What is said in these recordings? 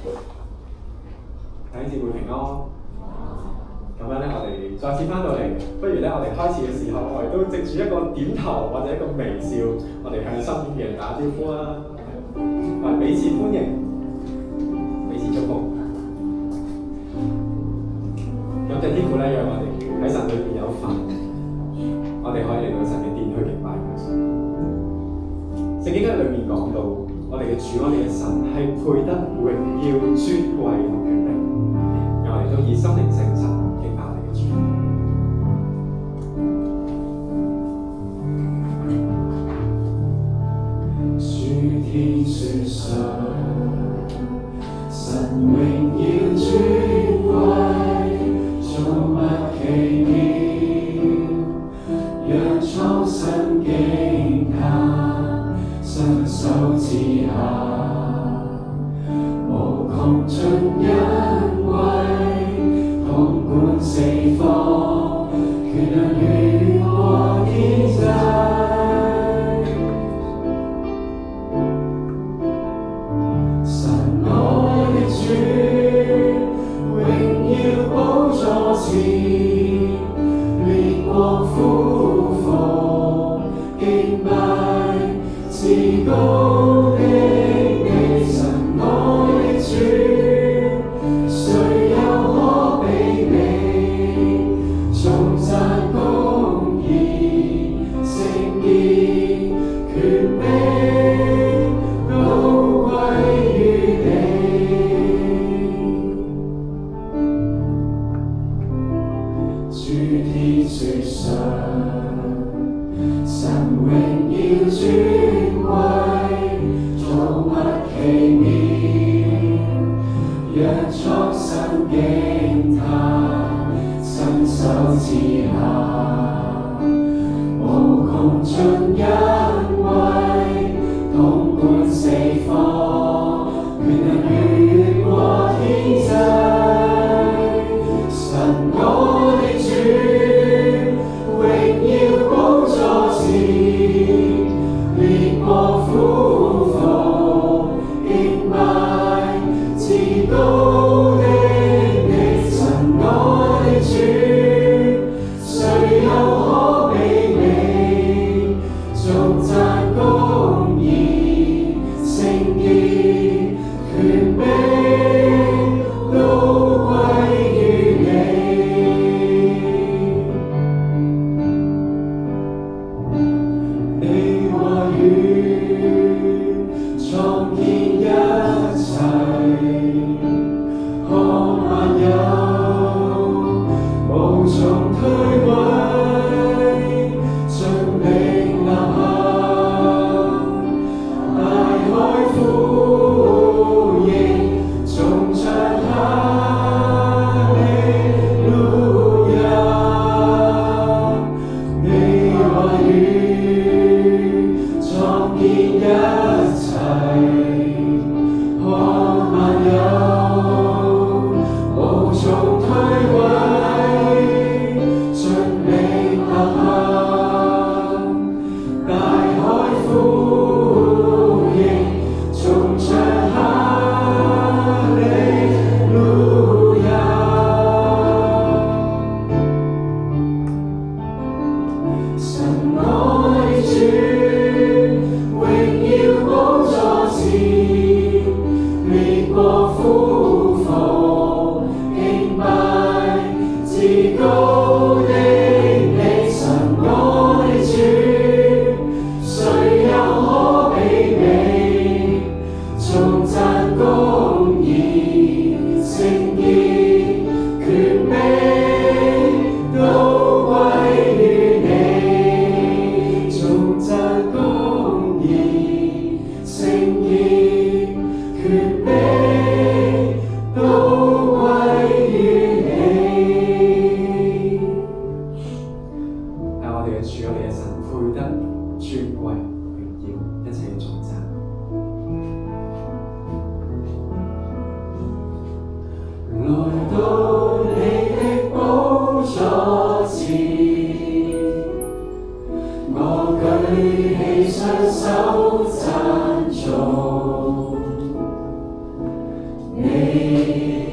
弟兄姊妹平安。咁樣咧，我哋再次翻到嚟，不如咧，我哋開始嘅時候，我哋都藉住一個點頭或者一個微笑，我哋向身邊嘅人打招呼啦，我哋彼此歡迎，彼此祝福。咁謝天父咧，讓我哋喺神裏邊有份，我哋可以嚟到神嘅殿去敬拜佢。聖經喺裏面講到，我哋嘅主，我哋嘅神係配得榮耀、尊貴同權柄，讓我哋都以心靈誠實敬拜我哋嘅主。主天說上，神榮耀尊貴，造物奇妙，讓蒼生驚嘆，伸手之下，無窮盡恩惠，統管四方，權能越過天際。列國俯伏敬拜，至高的你神我的主，誰又可比你？頌讚公義聖潔權柄都歸於你。主天說上，神榮耀尊貴，造物奇妙，讓蒼生驚嘆，伸手之下，無窮盡恩惠，統管四方，權能越過天際。神我的主，榮耀寶座前，列國俯伏敬拜，至高的你神我的主，誰又可比你？頌讚公義聖潔權柄都歸於你話語創建一切，看萬有無從推諉，將命立下，大海呼應，頌唱哈利路亞。你話語創建一切，看萬有無從推諉，將命立下，大海呼應，頌唱哈利路亞。神我的主，榮耀寶座前，列國俯伏敬拜，至高的你神我的主，誰又可比你？頌讚公義聖潔權柄都歸於你，頌讚公義聖潔權柄都歸於你。係我哋嘅主，我哋嘅神配得尊貴、榮耀，一切嘅頌讚。來到你的寶座前，我舉起雙手讚頌，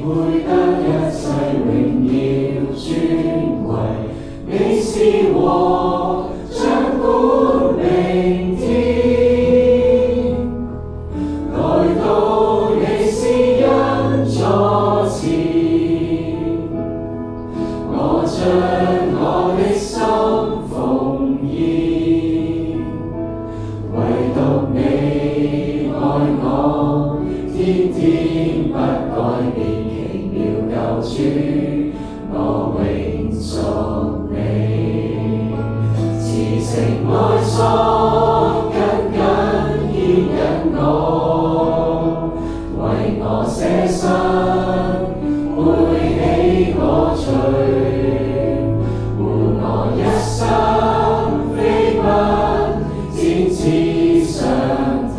配得一切榮耀尊貴，你是我掌管明天，來到你施恩座前，我將我的心奉獻，唯獨你愛我，天天不改變，奇妙救主，我永屬你。慈繩愛索緊緊牽引我，為我捨身背起我罪，護我一生飛奔展翅上騰，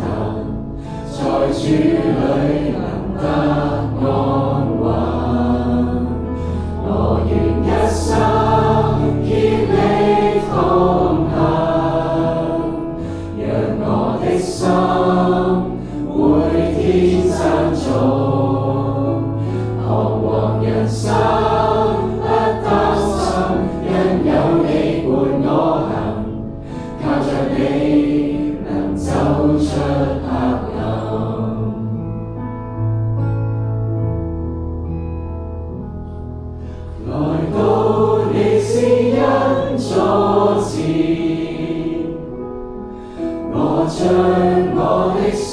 在主裏能得安穩。我願一生竭力同行，讓我的心每天珍重，彷徨人生不擔心，因有你伴我行，靠着你能走出黑暗。來到你施恩座前，我將我的心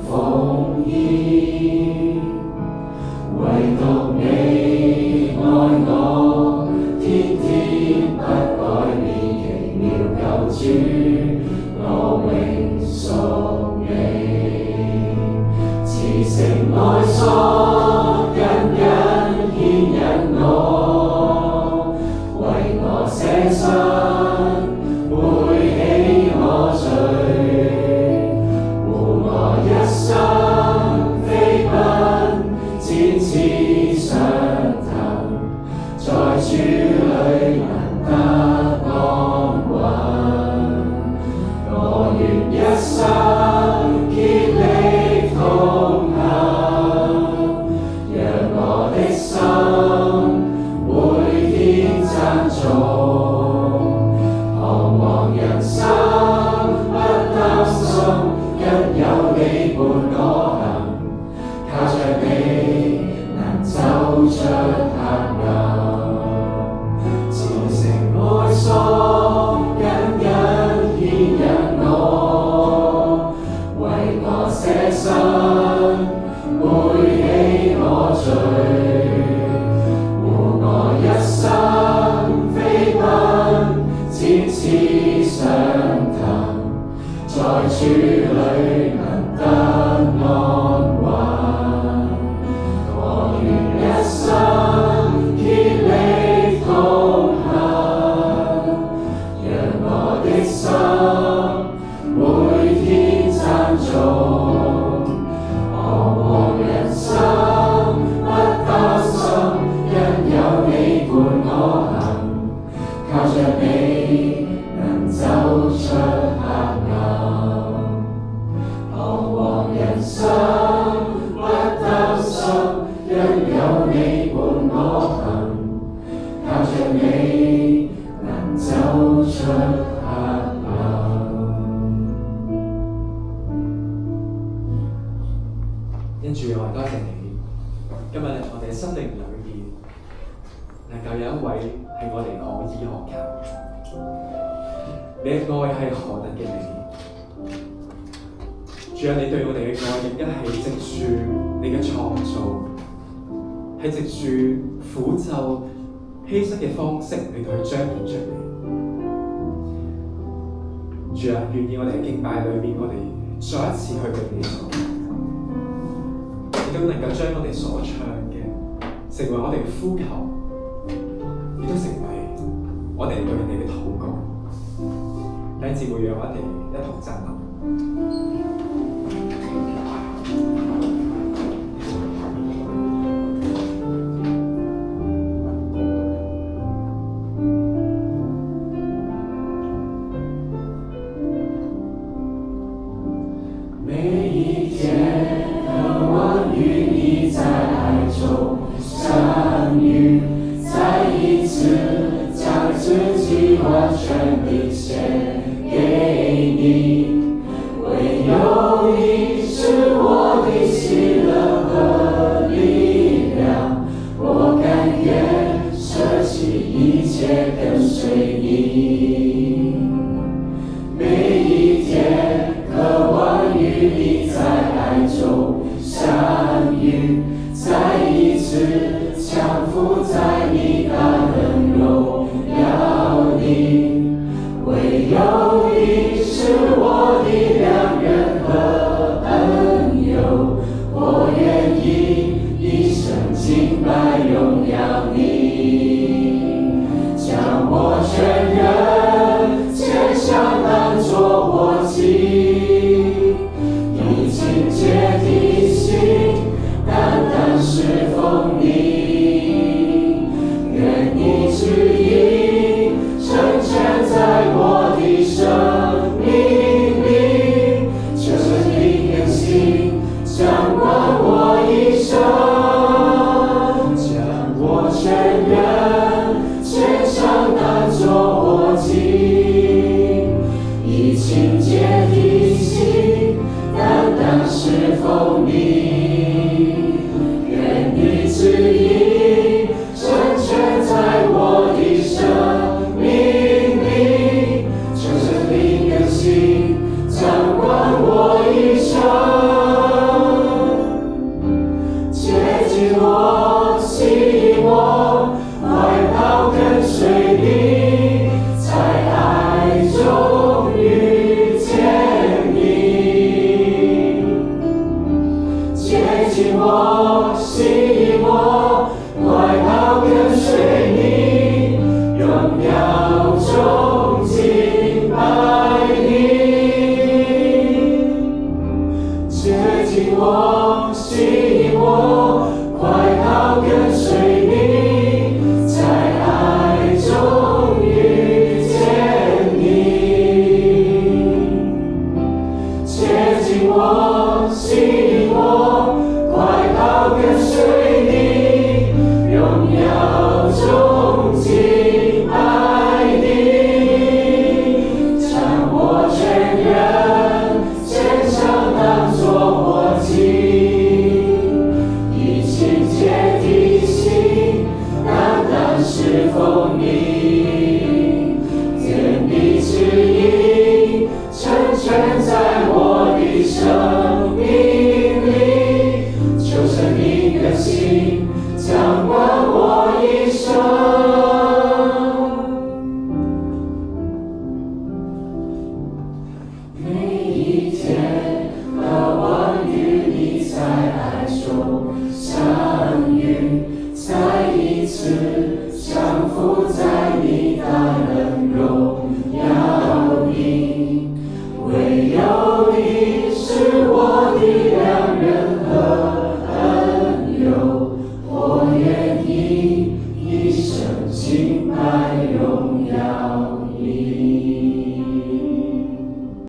奉獻，唯獨你愛我，天天不改變，奇妙救主，我永屬你。慈繩愛索緊緊牽引我，為我捨身背起我罪，護我一生飛奔展翅上騰，在主裏能得安穩。我願一生竭力同行，讓我的心每天珍重，彷徨人生不擔心，因有你伴我行，靠着你能走出黑暗。慈繩愛索緊緊牽引我，為我捨身背起我罪，護我一生飛奔展翅上騰，在主裏能得安穩。我願一生竭力同行，讓我的心每天珍重，彷徨人生不擔心，因有你伴我行，靠着你能走出黑暗。彷徨人生不擔心，因有你伴我行，靠着你能走出黑暗。因主我多謝你，今日我哋嘅生命裏邊能夠有一位係我哋可依可靠，你嘅愛係何等嘅美！主啊，你對我哋嘅愛亦都係藉住你嘅創造，係藉住苦咒犧牲嘅方式嚟到去彰顯出嚟。主啊，願意我哋嘅敬拜裏面，我哋再一次去對你所求，亦都能夠將我哋所唱嘅成為我哋嘅呼求，亦都成為我哋對你嘅禱告。弟兄姊妹，讓我哋一同站立。每一天渴望与你在爱遇，再一次降服在你大能荣耀里。唯有你是我的良人和恩友，我愿意一生敬拜荣耀你，将我全人献上当作活祭，以清洁的心单单侍奉你，愿你旨意成全在我的生命里，求神灵更新掌管我一生，将我全人献上当作活祭，以清洁的心单单侍奉你，愿你旨意成全在我的生命里，求神灵更新掌管我一生，接近我，吸引我，快跑跟随你，在爱中遇见你，接近我，吸引我，快跑跟随你，荣耀中敬拜你，接近我，吸引我，快跑跟随你，在爱中遇见你，接近我，吸引我，快跑跟随你，荣耀中敬拜你，将我全人献上当作活祭，以清洁的心单单侍奉你，愿你旨意成全在我的生命里，求神灵更新掌管